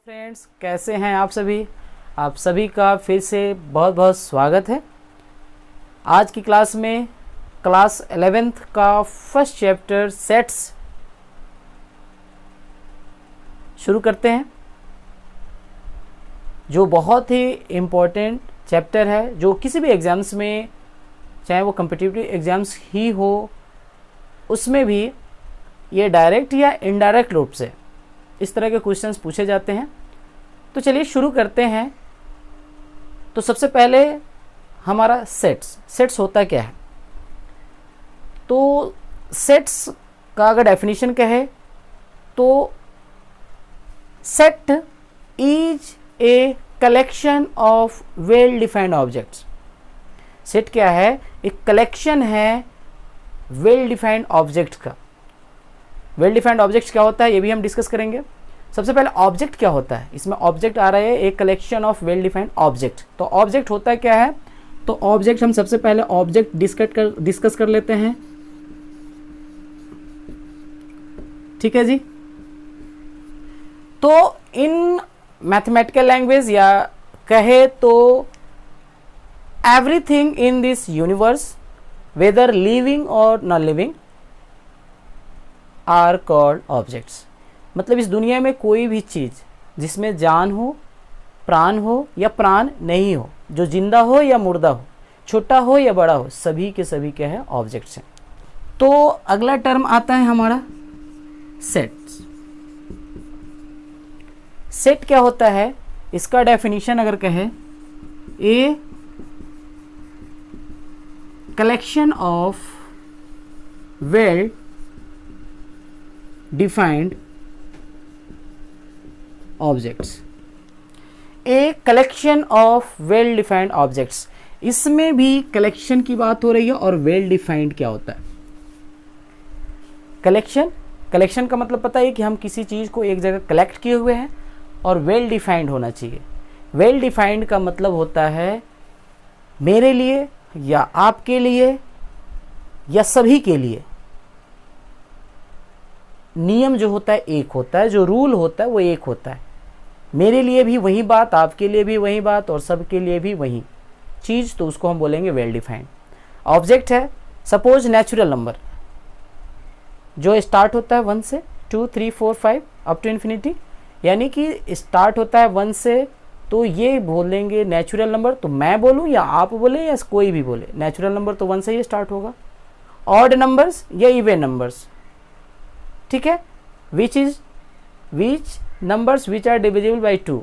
Friends, कैसे हैं आप सभी। आप सभी का फिर से बहुत बहुत स्वागत है। आज की क्लास में क्लास 11th का फर्स्ट चैप्टर सेट्स शुरू करते हैं, जो बहुत ही इम्पोर्टेंट चैप्टर है, जो किसी भी एग्ज़ाम्स में, चाहे वो कम्पिटिटिव एग्ज़ाम्स ही हो, उसमें भी ये डायरेक्ट या इनडायरेक्ट रूप से इस तरह के क्वेश्चंस पूछे जाते हैं। तो चलिए शुरू करते हैं। तो सबसे पहले हमारा सेट्स होता क्या है। तो सेट्स का अगर डेफिनेशन कहे तो set is a collection of well defined objects. Set क्या है? एक कलेक्शन है वेल डिफाइंड ऑब्जेक्ट का। वेल डिफाइंड ऑब्जेक्ट क्या होता है ये भी हम डिस्कस करेंगे। सबसे पहले ऑब्जेक्ट क्या होता है, इसमें ऑब्जेक्ट आ रहा है एक collection of well defined object. तो ऑब्जेक्ट होता क्या है? तो ऑब्जेक्ट हम सबसे पहले ऑब्जेक्ट डिस्कस कर लेते हैं। ठीक है जी। तो इन मैथमेटिकल लैंग्वेज या कहे तो everything in this universe whether living और non living are called objects. मतलब इस दुनिया में कोई भी चीज़ जिसमें जान हो, प्राण हो या प्राण नहीं हो, जो जिंदा हो या मुर्दा हो, छोटा हो या बड़ा हो, सभी के सभी क्या है? ऑब्जेक्ट्स हैं। तो अगला टर्म आता है हमारा सेट्स। सेट क्या होता है? इसका डेफिनेशन अगर कहे, a collection of well defined objects. A collection of well defined objects. इसमें भी कलेक्शन की बात हो रही है। और वेल डिफाइंड क्या होता है? कलेक्शन का मतलब पता है कि हम किसी चीज़ को एक जगह कलेक्ट किए हुए हैं, और वेल डिफाइंड होना चाहिए। वेल डिफाइंड का मतलब होता है मेरे लिए या आपके लिए या सभी के लिए नियम जो होता है एक होता है, जो रूल होता है वो एक होता है। मेरे लिए भी वही बात, आपके लिए भी वही बात, और सबके लिए भी वही चीज़, तो उसको हम बोलेंगे वेल डिफाइंड। ऑब्जेक्ट है सपोज नेचुरल नंबर जो स्टार्ट होता है 1 से 2 3 4 5 अप टू इन्फिनिटी, यानी कि स्टार्ट होता है 1 से, तो ये बोलेंगे नेचुरल नंबर। तो मैं बोलूँ या आप बोले या कोई भी बोले, नेचुरल नंबर तो 1 से ही स्टार्ट होगा। ऑड नंबर्स या इवन नंबर्स, ठीक है, which numbers which are divisible by 2,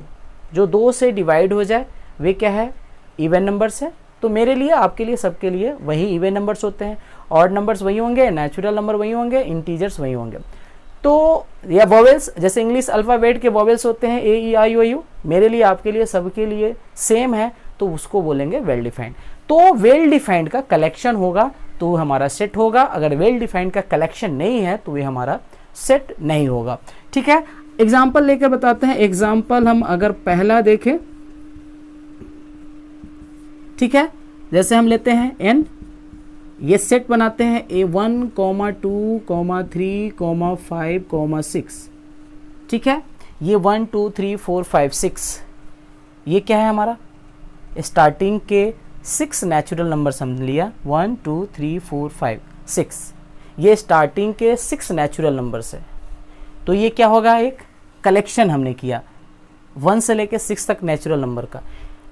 जो 2 से डिवाइड हो जाए वे क्या है? इवन नंबर्स है। तो मेरे लिए, आपके लिए, सबके लिए वही इवन नंबर्स होते हैं। ऑड नंबर्स वही होंगे, नेचुरल नंबर वही होंगे, इंटीजर्स वही होंगे। तो या वोवेल्स, जैसे इंग्लिश अल्फ़ाबेट के वोवेल्स होते हैं ए ई आई ओ यू, मेरे लिए, आपके लिए, सबके लिए सेम है, तो उसको बोलेंगे वेल डिफाइंड। तो वेल डिफाइंड का कलेक्शन होगा तो हमारा सेट होगा। अगर वेल डिफाइंड का कलेक्शन नहीं है तो ये हमारा सेट नहीं होगा। ठीक है, एग्जाम्पल लेकर बताते हैं। एग्जाम्पल हम अगर पहला देखें, ठीक है, जैसे हम लेते हैं n, ये सेट बनाते हैं A1, 2, 3, 5, 6। ठीक है, ये 1 2 3 4 5 6, ये क्या है हमारा? स्टार्टिंग के 6 नेचुरल नंबर्स हम लिया, 1 2 3 4 5 6, ये स्टार्टिंग के 6 नेचुरल नंबर्स है। तो ये क्या होगा? एक कलेक्शन हमने किया 1 से लेके 6 तक नेचुरल नंबर का।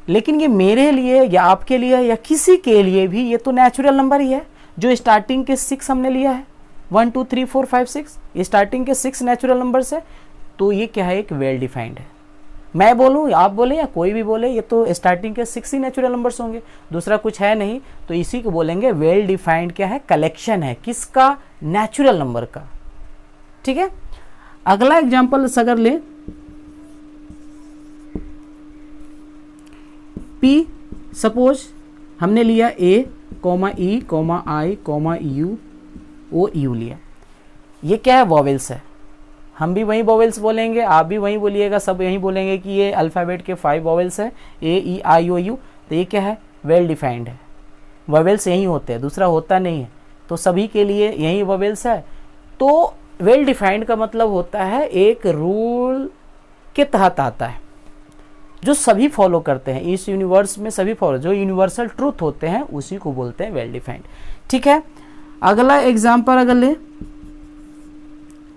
लेकिन ये मेरे लिए या आपके लिए या किसी के लिए भी ये तो नेचुरल नंबर ही है, जो स्टार्टिंग के 6 हमने लिया है, 1 2 3 4 5 6, ये स्टार्टिंग के 6 नेचुरल नंबर्स है। तो ये क्या है? एक वेल डिफाइंड है। मैं बोलूँ, आप बोले या कोई भी बोले, ये तो स्टार्टिंग के 6 ही नेचुरल नंबर्स होंगे, दूसरा कुछ है नहीं, तो इसी को बोलेंगे वेल डिफाइंड। क्या है? कलेक्शन है। किसका? नेचुरल नंबर का। ठीक है, अगला एग्जाम्पल अगर ले, P, सपोज हमने लिया A, E, I, U, O, U लिया। ये क्या है? वॉवेल्स है। हम भी वही वॉवेल्स बोलेंगे, आप भी वही बोलिएगा, सब यही बोलेंगे कि ये अल्फ़ाबेट के 5 वॉवेल्स हैं, A, E, I, O, U। तो ये क्या है? वेल डिफाइंड है। वॉवेल्स यही होते हैं, दूसरा होता नहीं है, तो सभी के लिए यही वॉवेल्स है। तो वेल डिफाइंड का मतलब होता है एक रूल के तहत आता है, जो सभी फॉलो करते हैं इस यूनिवर्स में, सभी फॉलो, जो यूनिवर्सल ट्रूथ होते हैं उसी को बोलते हैं वेल डिफाइंड। ठीक है, अगला एग्जाम्पल अगर ले,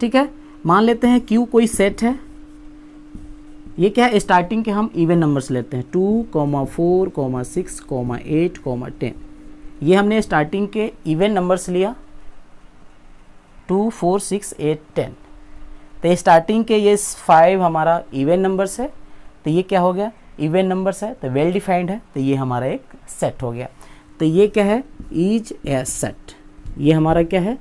ठीक है, मान लेते हैं क्यू कोई सेट है, ये क्या है, स्टार्टिंग के हम इवन नंबर्स लेते हैं 2, 4, 6, 8, 10, ये हमने स्टार्टिंग के इवन नंबर्स लिया 2, 4, 6, 8, 10, तो स्टार्टिंग के ये 5 हमारा इवन नंबर्स है, तो ये क्या हो गया, इवन नंबर्स है, तो वेल डिफाइंड है, तो ये हमारा एक सेट हो गया। तो ये क्या है, इज ए सेट, ये हमारा क्या है,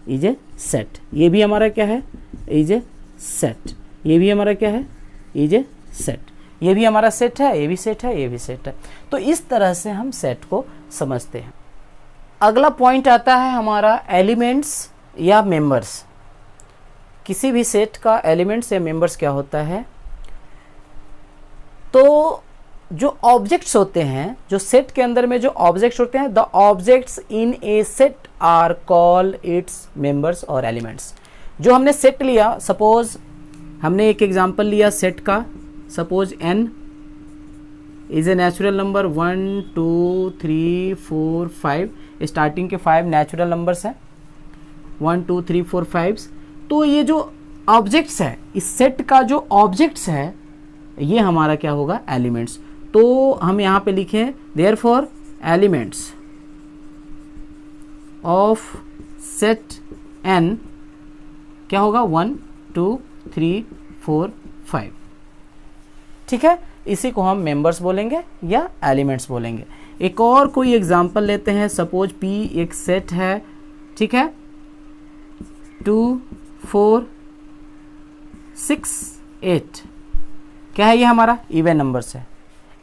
इज ए सेट, ये भी हमारा क्या है, इज ए सेट, ये भी हमारा क्या है, इज ए सेट, ये भी हमारा सेट है, ये भी सेट है, ये भी सेट है। तो इस तरह से हम सेट को समझते हैं। अगला पॉइंट आता है हमारा एलिमेंट्स या मेंबर्स। किसी भी सेट का एलिमेंट्स या मेंबर्स क्या होता है, तो जो ऑब्जेक्ट्स होते हैं, जो सेट के अंदर में जो ऑब्जेक्ट्स होते हैं, the objects in a set are called its members और एलिमेंट्स। जो हमने सेट लिया, सपोज हमने एक एग्जांपल लिया सेट का, suppose n is a natural number 1, 2, 3, 4, 5, starting के 5 नेचुरल नंबर्स हैं 1, 2, 3, 4, 5। तो ये जो ऑब्जेक्ट्स है, इस सेट का जो ऑब्जेक्ट्स है, ये हमारा क्या होगा, एलिमेंट्स। तो हम यहाँ पे लिखें therefore elements of set n क्या होगा, 1, 2, 3, 4, 5। ठीक है, इसी को हम मेंबर्स बोलेंगे या एलिमेंट्स बोलेंगे। एक और कोई एग्जांपल लेते हैं, सपोज P एक सेट है, ठीक है, 2, 4, 6, 8, क्या है, ये हमारा इवन नंबर्स है,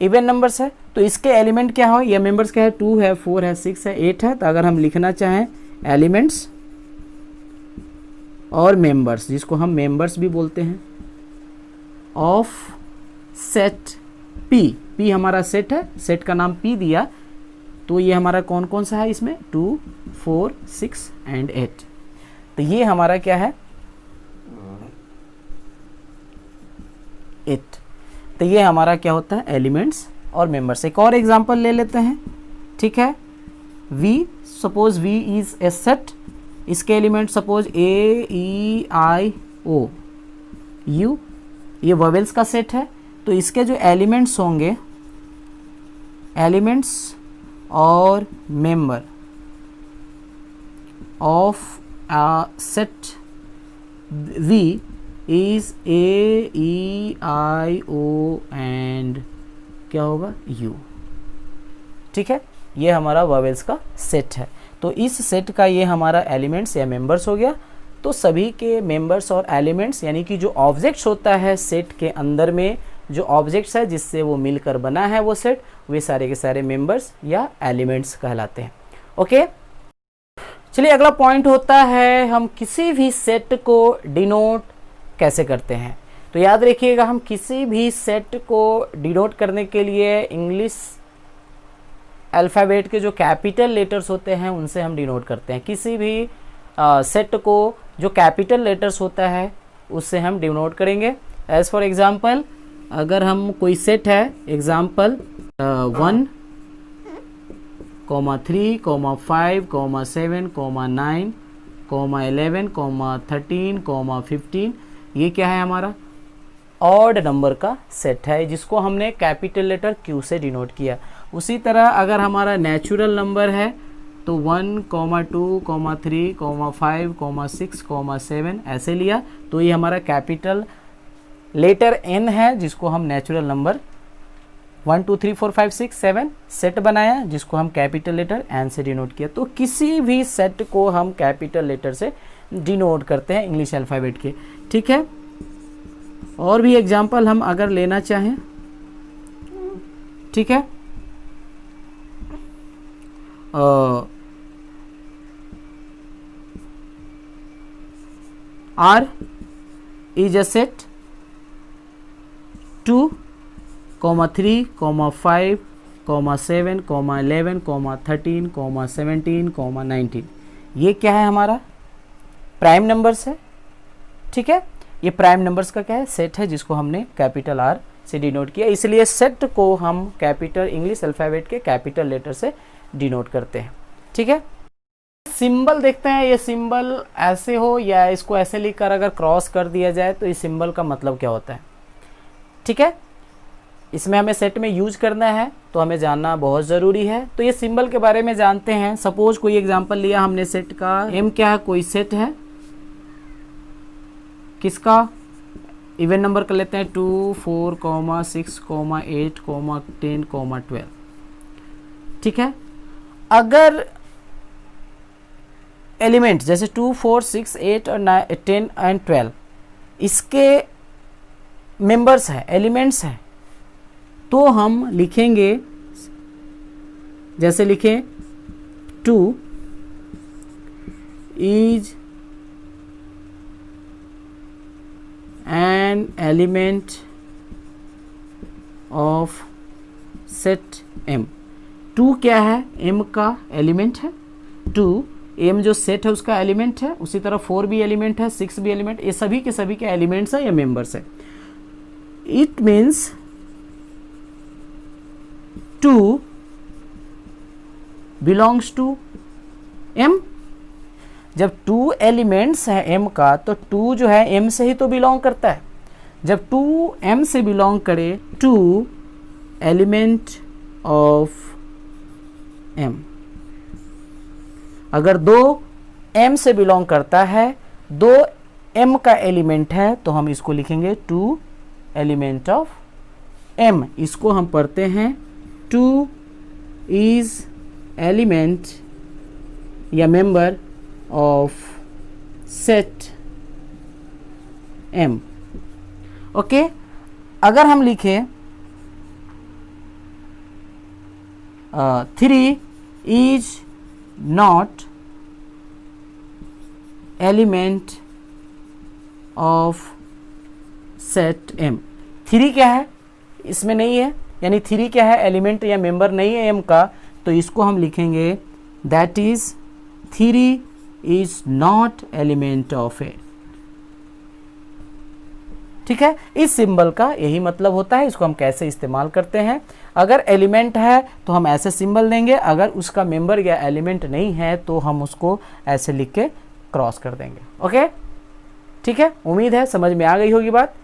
इवन नंबर्स है, तो इसके एलिमेंट क्या हो, ये मेंबर्स क्या है, 2 है, 4 है, 6 है, 8 है। तो अगर हम लिखना चाहें एलिमेंट्स और मेंबर्स, जिसको हम मेंबर्स भी बोलते हैं, ऑफ सेट P हमारा सेट है, सेट का नाम P दिया, तो ये हमारा कौन कौन सा है इसमें, 2, 4, 6 एंड 8। तो ये हमारा क्या है, 8। तो ये हमारा क्या होता है, एलिमेंट्स और मेंबर्स। एक और एग्जांपल ले लेते हैं, ठीक है, V, suppose V is a set, इसके element suppose A, E, I, O, U, ये वोवेल्स का सेट है। तो इसके जो एलिमेंट्स होंगे, एलिमेंट्स और member of set V is A, E, I, O and क्या होगा, U। ठीक है, ये हमारा वोवेल्स का सेट है। तो इस सेट का ये हमारा एलिमेंट्स या मेंबर्स हो गया। तो सभी के मेंबर्स और एलिमेंट्स, यानी कि जो ऑब्जेक्ट्स होता है सेट के अंदर में, जो ऑब्जेक्ट्स है जिससे वो मिलकर बना है वो सेट, वे सारे के सारे मेंबर्स या एलिमेंट्स कहलाते हैं। ओके, चलिए अगला पॉइंट होता है हम किसी भी सेट को डिनोट कैसे करते हैं। तो याद रखिएगा, हम किसी भी सेट को डिनोट करने के लिए इंग्लिश अल्फ़ाबेट के जो कैपिटल लेटर्स होते हैं उनसे हम डिनोट करते हैं। किसी भी सेट को जो कैपिटल लेटर्स होता है उससे हम डिनोट करेंगे। एज फॉर एग्जांपल, अगर हम कोई सेट है, एग्जांपल 1, 3, 5, 7, 9, 11, 13, 15, ये क्या है, हमारा ऑड नंबर का सेट है, जिसको हमने कैपिटल लेटर Q से डिनोट किया। उसी तरह अगर हमारा नेचुरल नंबर है तो 1, 2, 3, 5, 6, 7 ऐसे लिया, तो ये हमारा कैपिटल लेटर N है, जिसको हम नेचुरल नंबर 1, 2, 3, 4, 5, 6, 7 सेट बनाया, जिसको हम कैपिटल लेटर N से डिनोट किया। तो किसी भी सेट को हम कैपिटल लेटर से डिनोट करते हैं इंग्लिश अल्फ़ाबेट के। ठीक है, और भी एग्जांपल हम अगर लेना चाहें, ठीक है, R is a set 2, 3, 5, 7, 11, 13, 17, 19, ये क्या है, हमारा प्राइम नंबर्स है। ठीक है, ये प्राइम नंबर्स का क्या है, सेट है, जिसको हमने कैपिटल आर से डिनोट किया, इसलिए सेट को हम कैपिटल इंग्लिश अल्फ़ाबेट के कैपिटल लेटर से डिनोट करते हैं। ठीक है, सिंबल देखते हैं। ये सिंबल ऐसे हो या इसको ऐसे लिखकर अगर क्रॉस कर दिया जाए तो इस सिंबल का मतलब क्या होता है। ठीक है, इसमें हमें सेट में यूज करना है तो हमें जानना बहुत ज़रूरी है। तो ये सिंबल के बारे में जानते हैं। सपोज कोई एग्जांपल लिया हमने सेट का, एम क्या है, कोई सेट है किसका, इवन नंबर कर लेते हैं 2, 4, 6, 8, 10, 12। ठीक है, अगर एलिमेंट जैसे 2, 4, 6, 8 और 9, 10 एंड 12 इसके मेंबर्स हैं, एलिमेंट्स हैं, तो हम लिखेंगे, जैसे लिखें 2 is an element of set M। 2 क्या है, M का एलिमेंट है, 2 M जो सेट है उसका एलिमेंट है, उसी तरह 4 भी एलिमेंट है, 6 भी एलिमेंट, ये सभी के सभी के एलिमेंट्स है या मेंबर्स है। It means 2 belongs to M। जब 2 एलिमेंट्स है M का तो 2 जो है M से ही तो बिलोंग करता है। जब 2 M से बिलोंग करे, 2 एलिमेंट ऑफ M। अगर 2 M से बिलोंग करता है, 2 M का एलिमेंट है, तो हम इसको लिखेंगे 2 एलिमेंट ऑफ M। इसको हम पढ़ते हैं 2 इज एलिमेंट या member of set M। Okay, अगर हम लिखें 3 is not element of set M। 3 क्या है, इसमें नहीं है, यानी 3 क्या है, एलिमेंट या मेंबर नहीं है M का, तो इसको हम लिखेंगे that is 3 is not element of A. ठीक है, इस सिंबल का यही मतलब होता है। इसको हम कैसे इस्तेमाल करते हैं, अगर एलिमेंट है तो हम ऐसे सिंबल देंगे, अगर उसका मेंबर या एलिमेंट नहीं है तो हम उसको ऐसे लिख के क्रॉस कर देंगे। ओके, ठीक है, उम्मीद है समझ में आ गई होगी बात।